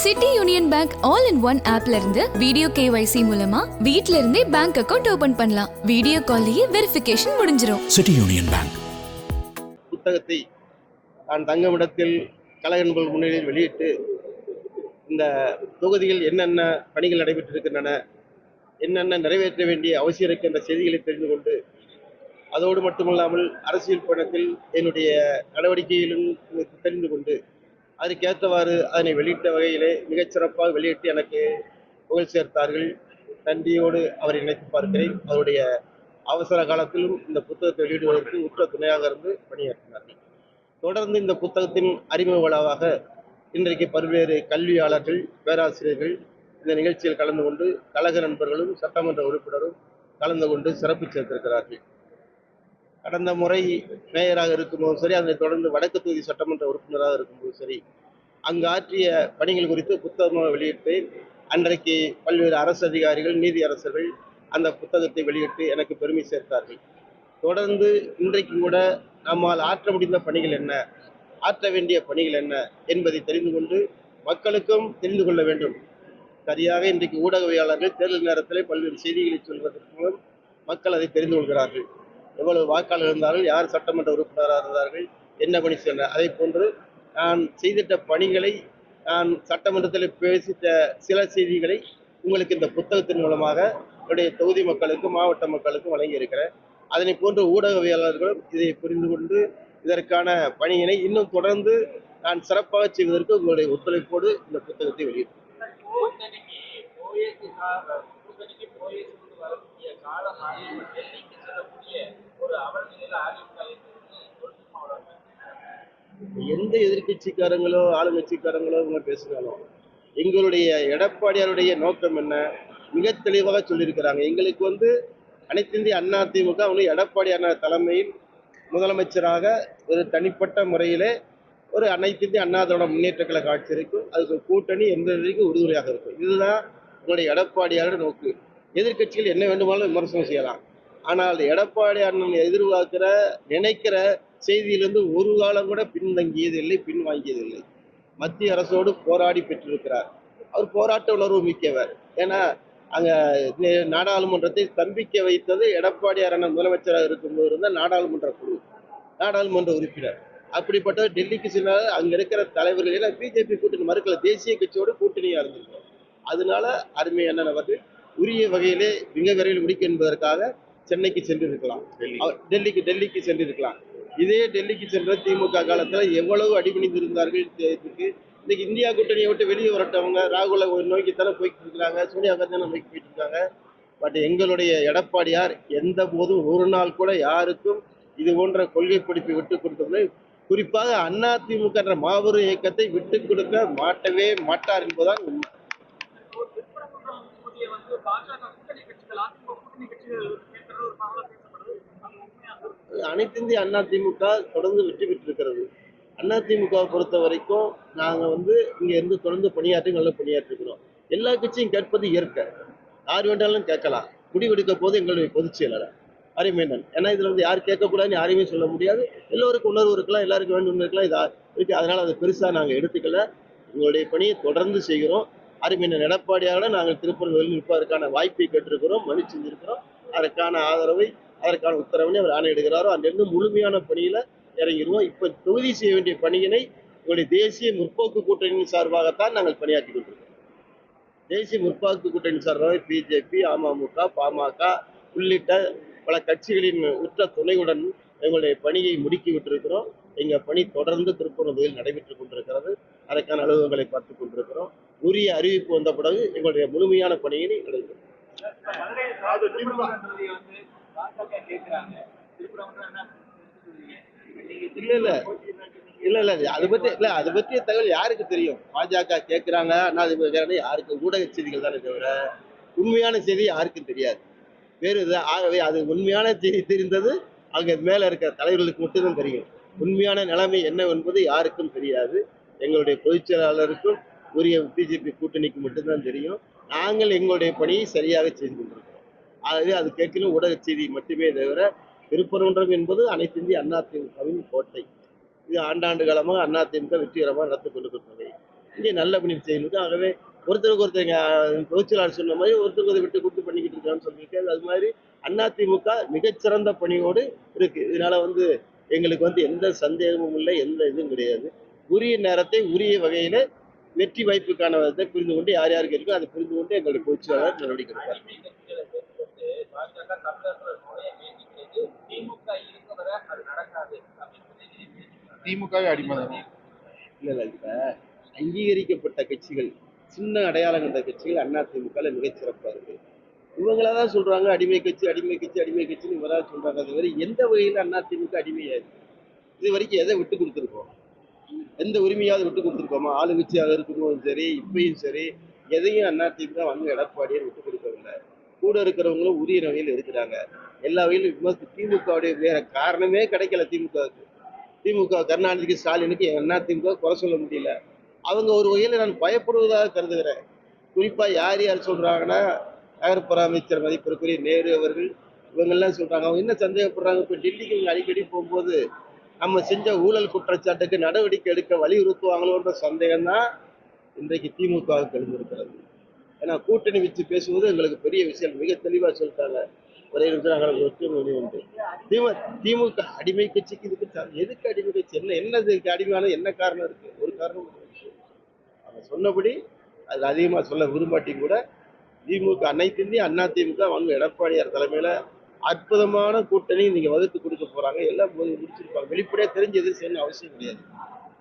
City union bank all in one ஆப்ல இருந்து video KYC மூலமா வீட்ல இருந்தே பேங்க் அக்கவுண்ட் ஓபன் பண்ணலாம். வீடியோ கால்லயே வெரிஃபிகேஷன் முடிஞ்சிரும். சிட்டி யூனியன் பேங்க் புத்தகத்தை நான் தங்குமிடத்தில் கலைஞர்கள் முன்னிலையில் வெளியிட்டு இந்த தொகுதியில் என்னென்ன பணிகள் நடைபெற்றிருக்கின்றன, என்னென்ன நிறைவேற்ற வேண்டிய அவசியம் இருக்கின்ற செய்திகளை தெரிந்து கொண்டு, அதோடு மட்டுமல்லாமல் அரசியல் பயணத்தில் என்னுடைய நடவடிக்கையிலும் தெரிந்து கொண்டு அதற்கேற்றவாறு அதனை வெளியிட்ட வகையிலே மிகச்சிறப்பாக வெளியிட்டு எனக்கு புகழ் சேர்த்தார்கள். நன்றியோடு அவரை நினைத்து பார்க்கிறேன். அவருடைய அவசர காலத்திலும் இந்த புத்தகத்தை வெளியிடுவதற்கு உற்ற துணையாக இருந்து பணியாற்றினார்கள். தொடர்ந்து இந்த புத்தகத்தின் அறிமுக விழாவாக இன்றைக்கு பல்வேறு கல்வியாளர்கள், பேராசிரியர்கள் இந்த நிகழ்ச்சியில் கலந்து கொண்டு கழக நண்பர்களும் சட்டமன்ற உறுப்பினரும் கலந்து கொண்டு சிறப்பு சேர்த்திருக்கிறார்கள். கடந்த முறை மேயராக இருக்கும்போதும் சரி, அதனைத் தொடர்ந்து வடக்கு தொகுதி சட்டமன்ற உறுப்பினராக இருக்கும்போது சரி, அங்கு ஆற்றிய பணிகள் குறித்து புத்தகமாக வெளியிட்டு அன்றைக்கு பல்வேறு அரசு அதிகாரிகள், நீதி அரசர்கள் அந்த புத்தகத்தை வெளியிட்டு எனக்கு பெருமை சேர்த்தார்கள். தொடர்ந்து இன்றைக்கும் கூட நம்மால் ஆற்ற முடிந்த பணிகள் என்ன, ஆற்ற வேண்டிய பணிகள் என்ன என்பதை தெரிந்து கொண்டு மக்களுக்கும் தெரிந்து கொள்ள வேண்டும். சரியாக இன்றைக்கு ஊடகவியலாளர்கள் தேர்தல் நேரத்தில் பல்வேறு செய்திகளை சொல்வதற்கு மூலம் மக்கள் அதை தெரிந்து கொள்கிறார்கள். எவ்வளவு வாக்காளர் இருந்தார்கள், யார் சட்டமன்ற உறுப்பினராக இருந்தார்கள், என்ன பணி செய்தார். அதே போன்று நான் செய்திட்ட பணிகளை, நான் சட்டமன்றத்தில் பேசிட்ட சில செய்திகளை உங்களுக்கு இந்த புத்தகத்தின் மூலமாக என்னுடைய தொகுதி மக்களுக்கும் மாவட்ட மக்களுக்கும் வழங்கியிருக்கிறேன். அதனை போன்ற ஊடகவியலாளர்களும் இதை புரிந்து கொண்டு இதற்கான பணியினை இன்னும் தொடர்ந்து நான் சிறப்பாக செய்வதற்கு உங்களுடைய ஒத்துழைப்போடு இந்த புத்தகத்தை வெளியிட்டேன். எந்த எதிர்கட்சிக்காரங்களோ ஆளுங்கட்சிக்காரங்களோ இவங்க பேசுகிறாலும் எங்களுடைய எடப்பாடியாருடைய நோக்கம் என்ன மிக தெளிவாக சொல்லியிருக்கிறாங்க. எங்களுக்கு அனைத்திந்திய அண்ணா திமுக எடப்பாடியார் தலைமையில் முதலமைச்சராக ஒரு தனிப்பட்ட முறையிலே ஒரு அனைத்திந்திய அண்ணா திராவிட முன்னேற்ற கழக ஆட்சி இருக்கும். அதுக்கு கூட்டணி எந்த வரைக்கும் உறுதுணையாக இருக்கும். இதுதான் உங்களுடைய எடப்பாடியாரோட நோக்கு. எதிர்கட்சிகள் என்ன வேண்டுமானாலும் விமர்சனம் செய்யலாம். ஆனால் எடப்பாடி அண்ணன் எதிர்பார்க்கிற நினைக்கிற செய்தியிலிருந்து ஒரு காலம் கூட பின்தங்கியதில்லை, பின்வாங்கியதில்லை. மத்திய அரசோடு போராடி பெற்றிருக்கிறார். அவர் போராட்ட உணர்வு மிக்கவர். ஏன்னா அங்க நாடாளுமன்றத்தை ஸ்தம்பிக்க வைத்தது எடப்பாடியார் அண்ணன் முதலமைச்சராக இருக்கும்போது இருந்த நாடாளுமன்ற குழு, நாடாளுமன்ற உறுப்பினர். அப்படிப்பட்ட டெல்லிக்கு சென்றால் அங்க இருக்கிற தலைவர்கள் எல்லாம் பிஜேபி கூட்டணி மறுக்கல, தேசிய கட்சியோடு கூட்டணியா இருந்திருக்கோம். அதனால அருமை அண்ணன் அவர்கள் உரிய வகையிலே மிக விரைவில் முடிக்க என்பதற்காக சென்னைக்கு சென்றிருக்கலாம், டெல்லிக்கு சென்றிருக்கலாம். இதே டெல்லிக்கு சென்ற திமுக காலத்துல எவ்வளவு அடிபணிந்திருந்தார்கள். இன்னைக்கு இந்தியா கூட்டணியை விட்டு வெளியே வரட்டவங்க ராகுலை நோக்கித்தானே போய்கிட்டு இருக்கிறாங்க, சோனியா காந்தி நோக்கி போயிட்டு இருக்காங்க. பட் எங்களுடைய எடப்பாடியார் எந்த போதும் ஒரு நாள் கூட யாருக்கும் இது போன்ற கொள்கை பிடிப்பை விட்டுக் கொடுத்தது, குறிப்பாக அண்ணா திமுக என்ற மாபெரும் இயக்கத்தை விட்டுக் கொடுக்க மாட்டவே மாட்டார் என்பதுதான் உண்மை. அனைத்திந்திய அண்ணா திமுக தொடர்ந்து வெற்றி பெற்றிருக்கிறது. அண்ணா திமுகவை பொறுத்த வரைக்கும் நாங்கள் இங்க இருந்து தொடர்ந்து நல்ல பணியாற்றிருக்கிறோம். எல்லா கட்சியும் கேட்பது இயற்கை, யார் வேண்டாலும் கேட்கலாம். முடிவெடுக்க போது எங்களுடைய பொதுச் செயலாளர் அரிமேனன். ஏன்னா இதுல யார் கேட்கக்கூடாதுன்னு யாரையுமே சொல்ல முடியாது. எல்லோருக்கும் உணர்வு இருக்கலாம், எல்லாருக்கும் வேண்டும் இருக்கலாம், இதா இருக்கு. அதனால அதை பெருசா நாங்கள் எடுத்துக்கல. எங்களுடைய பணியை தொடர்ந்து செய்கிறோம். அரிமேனன் எடப்பாடியாரோட நாங்கள் திருப்பூரில் நிற்பதற்கான வாய்ப்பை கேட்டிருக்கிறோம், மனு செஞ்சிருக்கிறோம். அதற்கான ஆதரவை, அதற்கான உத்தரவினை அவர் ஆணையிடுகிறாரோ அங்கிருந்து முழுமையான பணியில இறங்கிடுவோம். இப்ப தொகுதி செய்ய வேண்டிய பணியினை உங்களுடைய தேசிய முற்போக்கு கூட்டணியின் சார்பாகத்தான் நாங்கள் பணியாற்றி கொண்டிருக்கிறோம். தேசிய முற்போக்கு கூட்டணி சார்பாக பிஜேபி, அமமுக, பாமக உள்ளிட்ட பல கட்சிகளின் உற்ற துணையுடன் எங்களுடைய பணியை முடுக்கி விட்டிருக்கிறோம். எங்க பணி தொடர்ந்து திருப்பூர் நடைபெற்றுக் கொண்டிருக்கிறது. அதற்கான அலுவலகங்களை பார்த்துக் கொண்டிருக்கிறோம். உரிய அறிவிப்பு வந்த பிறகு எங்களுடைய முழுமையான பணியினை நடைபெறும். இல்ல அது பற்றிய தகவல் யாருக்கு தெரியும்? பாஜக கேட்கிறாங்க, யாருக்கு? ஊடக செய்திகள் தானே தவிர உண்மையான செய்தி யாருக்கும் தெரியாது. வேறு ஆகவே அது உண்மையான செய்தி தெரிந்தது அங்க மேல இருக்கிற தலைவர்களுக்கு மட்டும்தான் தெரியும். உண்மையான நிலைமை என்னவென்பது யாருக்கும் தெரியாது. எங்களுடைய பொதுச் செயலாளருக்கும் உரிய பிஜேபி கூட்டணிக்கு மட்டும்தான் தெரியும். நாங்கள் எங்களுடைய பணியை சரியாக செய்து கொண்டிருக்கிறோம். ஆகவே அது கேட்கணும் ஊடக செய்தி மட்டுமே தவிர, திருப்பரங்குன்றம் என்பது அனைத்து இந்திய அண்ணா திமுகவின் கோட்டை. இது ஆண்டாண்டு காலமாக அண்ணா திமுக வெற்றிகரமாக நடத்தி கொண்டிருக்கிறது. இங்கே நல்ல பணி செய்யணும். ஆகவே ஒருத்தருக்கு ஒருத்தங்க பொதுச்செயலாளர் சொன்ன மாதிரி ஒருத்தருக்கு ஒருத்தர் விட்டு கொடுத்து பண்ணிக்கிட்டு இருக்கான்னு சொல்லிட்டு அது மாதிரி அதிமுக மிகச்சிறந்த பணியோடு இருக்கு. இதனால எங்களுக்கு எந்த சந்தேகமும் இல்லை, எந்த இதுவும் கிடையாது. உரிய நேரத்தை உரிய வகையில வெற்றி வாய்ப்புக்கான விதத்தை புரிந்து கொண்டு யார் யாருக்கு இருக்கோ அதை புரிந்து கொண்டு எங்களுடைய பொதுச்செயலாளர் நடவடிக்கை எடுப்பார். திமுகவே அடிமை இல்ல இல்ல இப்ப அங்கீகரிக்கப்பட்ட கட்சிகள், சின்ன அடையாளம் கண்ட கட்சிகள் அதிமுக மிகச் சிறப்பா இருக்கு. இவங்களாதான் சொல்றாங்க அடிமை கட்சி அடிமை கட்சி அடிமை கட்சின்னு இவராக சொல்றாங்க. அது வரை எந்த வகையில அதிமுக அடிமையா இருக்கு? இது வரைக்கும் எதை விட்டு கொடுத்துருக்கோம்? எந்த உரிமையாவது விட்டு கொடுத்துருக்கோமா? ஆளுங்கட்சியாக இருக்கும்போதும் சரி, இப்பயும் சரி, எதையும் அதிமுக எடப்பாடியார் விட்டு கொடுக்கவில்லை. கூட இருக்கிறவங்களும் உரிய வகையில் இருக்கிறாங்க. எல்லா வகையிலும் திமுகவுடைய வேற காரணமே கிடைக்கல. திமுக கருணாநிதிக்கு, ஸ்டாலினுக்கு அதிமுக குறை சொல்ல முடியல. அவங்க ஒரு வகையில நான் பயப்படுவதாக கருதுகிறேன். குறிப்பா யார் யார் சொல்றாங்கன்னா, நகர்ப்புற அமைச்சர் மதிப்பிற்குரிய நேரு அவர்கள் இவங்கெல்லாம் சொல்றாங்க. அவங்க என்ன சந்தேகப்படுறாங்க? இப்ப டெல்லிக்கு இவங்க அடிக்கடி போகும்போது நம்ம செஞ்ச ஊழல் குற்றச்சாட்டுக்கு நடவடிக்கை எடுக்க வலியுறுத்துவாங்களோன்ற சந்தேகம் தான் இன்றைக்கு திமுகவுக்கு எழுந்திருக்கிறது. ஏன்னா கூட்டணி வச்சு பேசுவது எங்களுக்கு பெரிய விஷயம். மிக தெளிவா சொல்லிட்டாங்க. ஒரே நிமிஷம் நாங்கள் ஒற்றுமை உண்டு. திமுக அடிமை கட்சிக்கு இதுக்கு எதுக்கு அடிமை கட்சி? என்னதுக்கு அடிமையான என்ன காரணம் இருக்கு? ஒரு காரணம் அவங்க சொன்னபடி அது அதிகமா சொல்ல விரும்பாட்டியும் கூட திமுக அனைத்து இந்திய அதிமுக எடப்பாடியார் தலைமையில அற்புதமான கூட்டணி நீங்க வகுத்து கொடுக்க போறாங்க. எல்லாம் முடிச்சிருப்பாங்க. வெளிப்படையா தெரிஞ்சு எது செய்யணும் அவசியம் கிடையாது.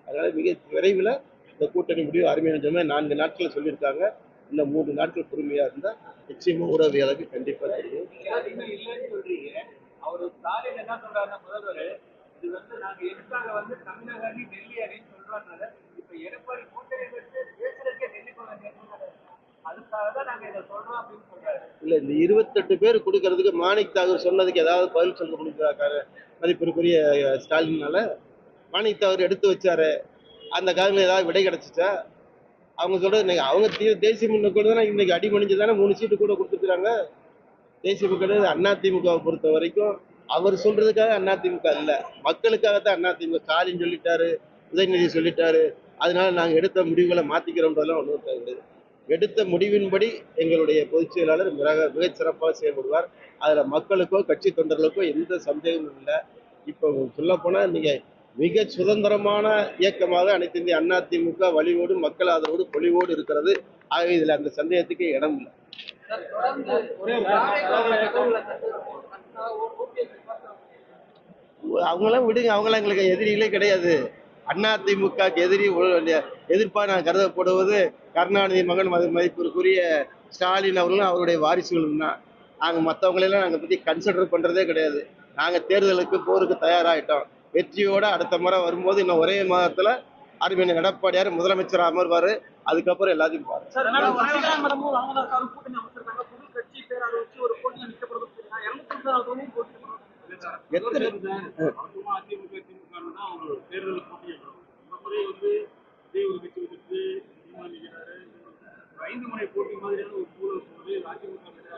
அதனால மிக விரைவில் இந்த கூட்டணி முடிவு அருமையான 4 நாட்கள் சொல்லியிருக்காங்க. இன்னும் 3 நாட்கள் பொறுமையா இருந்தா நிச்சயமா ஊடகவியலுக்கு கண்டிப்பா தெரியும். அவரு ஸ்டாலின் என்ன சொல்றாருன்னா, முதல்வர் இது நாங்க எதுக்காக தமிழக அணி டெல்லி அணின்னு சொல்றாங்க. இப்ப எடப்பாடி கூட்டணி வச்சு பேசுறதுக்கே டெல்லி போறாங்க. அதுக்காக தான் நாங்க இதை சொல்றோம் அப்படின்னு சொல்றாரு. இல்ல இந்த 28 பேர் கொடுக்கறதுக்கு மாணிக் தாகூர் சொன்னதுக்கு ஏதாவது பதில் சொல்ல முடிஞ்சாக்காரு மதிப்பிற்குரிய ஸ்டாலினால? மாணிக் தாகூர் எடுத்து வச்சாரு, அந்த காலத்துல ஏதாவது விடை கிடைச்சிச்சா? அவங்க சொல்றது அவங்க தேசிய முன்னோக்கோடு தானே இன்னைக்கு அடிமணிஞ்சு தானே 3 சீட்டு கூட கொடுத்துருக்காங்க. தேசிய மக்கள் அதிமுகவை பொறுத்த வரைக்கும் அவர் சொல்றதுக்காக அதிமுக இல்ல, மக்களுக்காகத்தான் அதிமுக. ஸ்டாலின் சொல்லிட்டாரு, உதயநிதி சொல்லிட்டாரு, அதனால நாங்க எடுத்த முடிவுகளை மாத்திக்கிறோம்ன்றதெல்லாம் ஒன்றும் கிடையாது. எடுத்த முடிவின்படி எங்களுடைய பொதுச் செயலாளர் மிகச் சிறப்பாக செயல்படுவார். அதுல மக்களுக்கோ கட்சி தொண்டர்களுக்கோ எந்த சந்தேகமும் இல்லை. இப்போ சொல்ல போனா நீங்க மிக சுதந்திரமான இயக்கமாக அனைத்து இந்திய அதிமுக வலிவோடு மக்கள் ஆதரவோடு பொலிவோடு இருக்கிறது. ஆகவே இதுல அந்த சந்தேகத்துக்கு இடம் இல்லை. அவங்களாம் விடுங்க, அவங்களாம் எங்களுக்கு எதிரிகளே கிடையாது. அதிமுக எதிர்ப்பா நான் கருதப்படுவது கருணாநிதி மகன் மதிப்பிற்குரிய ஸ்டாலின் அவர்களும் அவருடைய வாரிசுகளும் தான். நாங்க மற்றவங்களெல்லாம் நாங்க பத்தி கன்சிடர் பண்றதே கிடையாது. நாங்க தேர்தலுக்கு போருக்கு தயாராகிட்டோம். வெற்றியோட அடுத்த முறை வரும்போது இன்னும் ஒரே மாதத்துல அருமையான எடப்பாடியார் முதலமைச்சர் அமர்வாரு. அதுக்கப்புறம் எல்லாத்தையும் பாருங்க.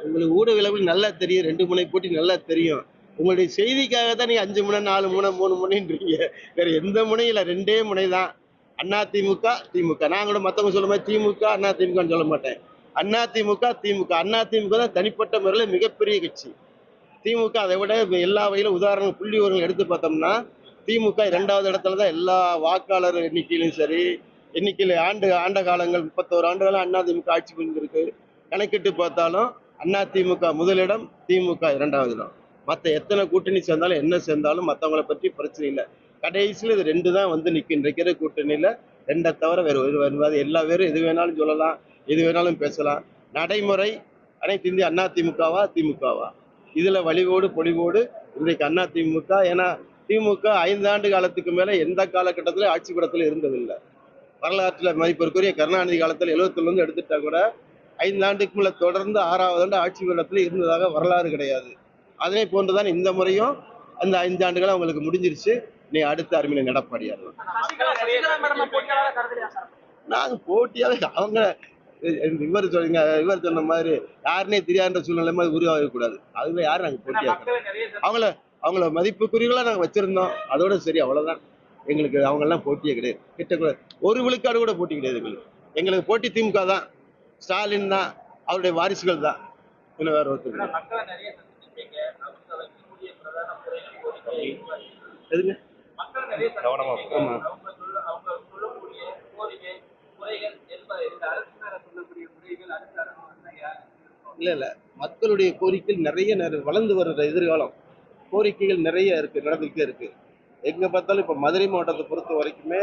உங்களுக்கு ஊடகவியல் நல்லா தெரியும், 2 முனை போட்டி நல்லா தெரியும். உங்களுடைய செய்திக்காக தான் நீங்க 5 முனை 4 முனை 3 முனைன்றீங்க. வேற எந்த முனையும் இல்லை, 2 முனை தான். அதிமுக திமுக. நான் கூட மற்றவங்க சொல்ல மாதிரி திமுக அதிமுகன்னு சொல்ல மாட்டேன். அதிமுக திமுக. அதிமுக தான் தனிப்பட்ட முறையில் மிகப்பெரிய கட்சி. திமுக அதை விட எல்லா வகையிலும் உதாரணம் புள்ளி விவரங்கள் எடுத்து பார்த்தோம்னா திமுக 2வது இடத்துல தான் எல்லா வாக்காளர் எண்ணிக்கையிலும் சரி, எண்ணிக்கையில் ஆண்ட காலங்கள் 31 ஆண்டுகளாக அதிமுக ஆட்சி புரிந்திருக்கு. கணக்கிட்டு பார்த்தாலும் அதிமுக முதலிடம், திமுக 2வது இடம். மற்ற எத்தனை கூட்டணி சேர்ந்தாலும் என்ன சேர்ந்தாலும் மற்றவங்களை பற்றி பிரச்சனை இல்லை. கடைசியில் இது 2 தான் நிற்கும். இன்றைக்கிற கூட்டணியில் 2 தவிர வேறு வருவாது. எல்லா பேரும் எது வேணாலும் சொல்லலாம், எது வேணாலும் பேசலாம். நடைமுறை அனைத்து இந்திய அதிமுகவா திமுகவா? இதுல வலிவோடு பொலிவோடு இன்றைக்கு அதிமுக. ஏன்னா திமுக 5 ஆண்டு காலத்துக்கு மேல எந்த காலகட்டத்திலும் ஆட்சி படத்துல இருந்ததில்லை. வரலாற்றுல மதிப்பிற்குரிய கருணாநிதி காலத்துல 70 எடுத்துட்டா கூட 5 ஆண்டுக்கு மேல தொடர்ந்து 6வது ஆண்டு ஆட்சி படத்துல இருந்ததாக வரலாறு கிடையாது. அதே போன்றுதான் இந்த முறையும் அந்த 5 ஆண்டுகள் அவங்களுக்கு முடிஞ்சிருச்சு. நீ அடுத்த அருமையான எடப்பாடியார். நாங்க போட்டியாக அவங்க இவர் சொன்ன மாதிரி யாருன்னே தெரியாத சூழ்நிலை மாதிரி உருவாக கூடாது. அதுல யாரும் நாங்க போட்டியாக அவங்கள மதிப்புக்குரியவங்களா நாங்க வச்சிருந்தோம். அதோட சரி, அவ்வளவுதான். எங்களுக்கு அவங்கெல்லாம் போட்டியே கிடையாது. கிட்ட ஒரு விழுக்காடு கூட போட்டி கிடையாது எங்களுக்கு போட்டி திமுக தான், ஸ்டாலின் தான், அவருடைய வாரிசுகள் தான். இன்னும் வேற ஒருத்தர் மக்களை நிறைய சந்திச்சிருப்பீங்க. அவங்க வைக்கக்கூடிய பிரதான குறைகள் கோரிக்கை எதுங்க மக்களை நிறைய கவனமா ஆமா. அவங்க சொல்லக்கூடிய கோரிக்கை குறைகள் இந்த அரசு மேல சொல்லக்கூடிய குறைகள் அடுத்த அரசு வந்தா யாரு இல்ல மக்களுடைய கோரிக்கைகள் நிறைய வளர்ந்து வர்ற எதிர்காலம் கோரிக்கைகள் நிறைய இருக்கு, நடந்துகிட்டே இருக்கு. எங்க பார்த்தாலும் இப்ப மதுரை மாவட்டத்தை பொறுத்த வரைக்குமே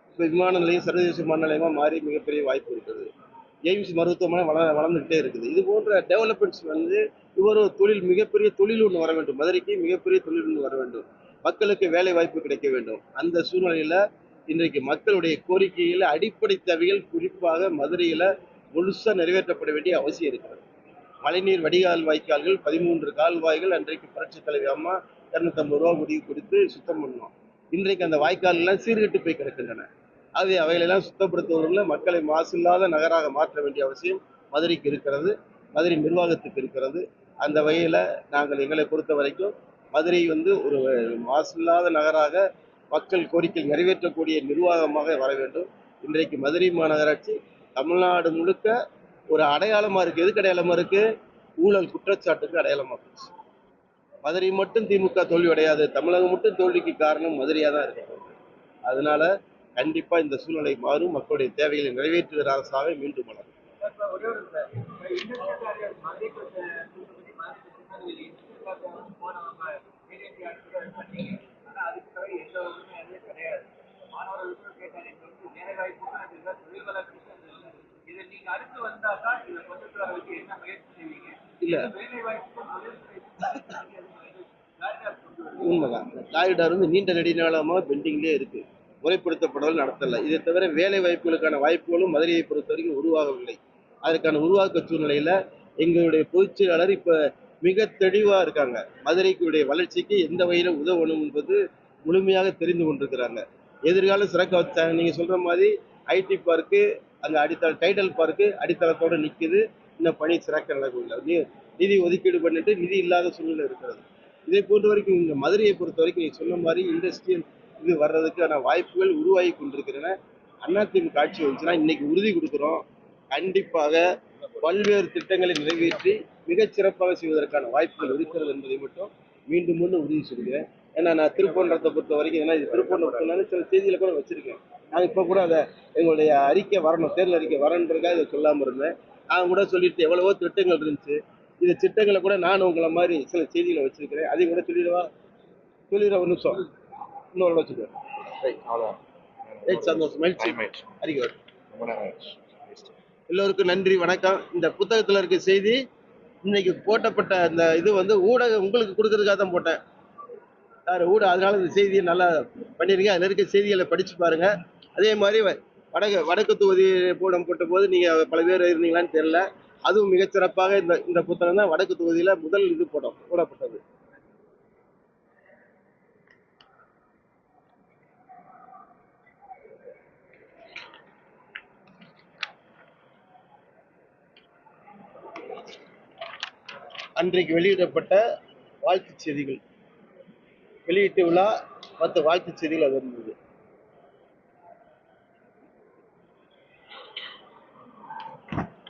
இப்ப விமான நிலையம் சர்வதேச விமான நிலையமா மாறி மிகப்பெரிய வாய்ப்பு இருக்குது. எய்ம்ஸ் மருத்துவமனை வளர்ந்துகிட்டே இருக்குது. இது போன்ற டெவலப்மெண்ட்ஸ் ஒரு தொழில், மிகப்பெரிய தொழில் ஒன்று வர வேண்டும். மதுரைக்கு மிகப்பெரிய தொழில் ஒன்று வர வேண்டும். மக்களுக்கு வேலை வாய்ப்பு கிடைக்க வேண்டும். அந்த சூழ்நிலையில இன்றைக்கு மக்களுடைய கோரிக்கைகள் அடிப்படை தேவைகள் குறிப்பாக மதுரையில முழுசா நிறைவேற்றப்பட வேண்டிய அவசியம் இருக்கிறது. மழைநீர் வடிகால் வாய்க்கால்கள் 13 கால்வாய்கள் அன்றைக்கு புரட்சி தலைவி அம்மா 250 ரூபா உதவி கொடுத்து சுத்தம் பண்ணோம். இன்றைக்கு அந்த வாய்க்கால் எல்லாம் சீர்கெட்டு போய் கிடக்கின்றன. அவைகளெல்லாம் சுத்தப்படுத்துவதில் மக்களை மாசில்லாத நகராக மாற்ற வேண்டிய அவசியம் மதுரைக்கு இருக்கிறது, மதுரை நிர்வாகத்துக்கு இருக்கிறது. அந்த வகையில் நாங்கள் எங்களை பொறுத்த வரைக்கும் மதுரை ஒரு மாசில்லாத நகராக மக்கள் கோரிக்கை நிறைவேற்றக்கூடிய நிர்வாகமாக வர வேண்டும். இன்றைக்கு மதுரை மாநகராட்சி தமிழ்நாடு முழுக்க ஒரு அடையாளமா இருக்கு. எதுக்கு அடையாளமா இருக்கு? ஊழல் குற்றச்சாட்டுக்கு அடையாளமா போச்சு. மதுரை மட்டும் திமுக தோல்வி அடையாது, தமிழகம் மட்டும் தோல்விக்கு காரணம் மதுரையா தான் இருக்கு. அதனால கண்டிப்பா இந்த சூழ்நிலை மாறும். மக்களுடைய தேவைகளை நிறைவேற்றுகிற அரசாக மீண்டும் வளரும். இல்ல உண்மைதான், காரிடார் நீண்ட நெடுநாளமாக பெண்டிங்லேயே இருக்கு, முறைப்படுத்தப்படல் நடத்தல. இதை தவிர வேலை வாய்ப்புகளுக்கான வாய்ப்புகளும் மதுரையை பொறுத்த வரைக்கும் உருவாகவில்லை. அதற்கான உருவாக்க சூழ்நிலையில எங்களுடைய பொதுச் செயலாளர் இப்ப மிக தெளிவா இருக்காங்க. மதுரைக்குடைய வளர்ச்சிக்கு எந்த வகையில உதவணும் என்பது முழுமையாக தெரிந்து கொண்டிருக்கிறாங்க. எதிர்காலம் சிறக்க நீங்க சொல்ற மாதிரி ஐடி பார்க்கு அங்க டைடல் பார்க்கு அடித்தளத்தோட நிக்குது. இன்னும் பணி சிறக்க நடக்கவில்லை. நிதி ஒதுக்கீடு பண்ணிட்டு நிதி இல்லாத சூழ்நிலை இருக்கிறது. இதை பொறுத்த வரைக்கும் இங்க மதுரையை பொறுத்த வரைக்கும் நீங்க சொன்ன மாதிரி இண்டஸ்ட்ரியல் இது வர்றதுக்கான வாய்ப்புகள் உருவாகி கொண்டிருக்கின்றன. அதிமுக ஆட்சி வந்துச்சுன்னா இன்னைக்கு உறுதி கொடுக்குறோம், கண்டிப்பாக பல்வேறு திட்டங்களை நிறைவேற்றி மிகச் சிறப்பாக செய்வதற்கான வாய்ப்புகள் இருக்கிறது என்பதை மட்டும் மீண்டும் உறுதி சொல்கிறேன். ஏன்னா நான் திருப்பூன்றத்தை பொறுத்த வரைக்கும் ஏன்னா இது திருப்பூன்ற சில செய்திகளை கூட வச்சிருக்கேன். நான் இப்போ கூட அதை எங்களுடைய அறிக்கை வரணும், தேர்தல் அறிக்கை வரணுன்றதுக்காக இதை சொல்லாமல் இருந்தேன். நான் கூட சொல்லிட்டு எவ்வளவோ திட்டங்கள் இருந்துச்சு. இந்த திட்டங்களை கூட நான் உங்களை மாதிரி சில செய்திகளை வச்சிருக்கிறேன். அதையும் கூட சொல்லிடுற ஒரு நிமிஷம் இன்னொரு வச்சுக்கிறேன். சந்தோஷம், மகிழ்ச்சி. அறிக்கை எல்லோருக்கும் நன்றி, வணக்கம். இந்த புத்தகத்தில் இருக்க செய்தி இன்னைக்கு போட்டப்பட்ட இந்த இது ஊடகம் உங்களுக்கு கொடுக்கறதுக்காக தான் போட்டேன் சார் ஊடகம். அதனால இந்த செய்தியை நல்லா பண்ணிருங்க. அதில் இருக்க செய்திகளை படிச்சு பாருங்க. அதே மாதிரி வடக்கு தொகுதி போட்ட போது நீங்க பல பேர் இருந்தீங்களான்னு தெரியல. அதுவும் மிகச்சிறப்பாக இந்த புத்தகம் தான் வடக்கு தொகுதியில முதல் இது போடப்பட்டது. அன்றைக்கு வெளியிடப்பட்ட வாழ்த்துச் செய்திகள், வெளியீட்டு விழா மற்ற வாழ்த்துச் செய்திகள் அது இருந்தது.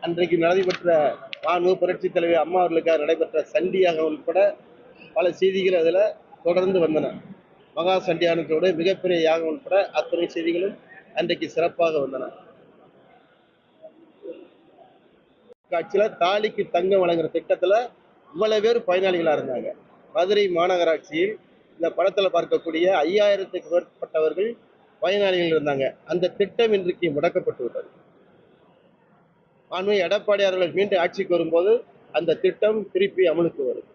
அன்றைக்கு நடைபெற்ற மாண்பு புரட்சி தலைவி அம்மா அவர்களுக்காக நடைபெற்ற சண்டியாக உட்பட பல செய்திகள் அதில் தொடர்ந்து வந்தன. மகா சண்டியானத்தோடு மிகப்பெரிய யாகம் உட்பட அத்தனை செய்திகளும் அன்றைக்கு சிறப்பாக வந்தன. காட்சியில தாலிக்கு தங்கம் வழங்குற திட்டத்துல இவ்வளவு பேர் பயனாளிகளா இருந்தாங்க. மதுரை மாநகராட்சியில் இந்த படத்துல பார்க்கக்கூடிய 5000த்துக்கு மேற்பட்டவர்கள் பயனாளிகள் இருந்தாங்க. அந்த திட்டம் இன்றைக்கு முடக்கப்பட்டு விட்டது. மாண்புமிகு எடப்பாடி அவர்கள் மீண்டும் ஆட்சிக்கு வரும்போது அந்த திட்டம் திருப்பி அமலுக்கு வரும்.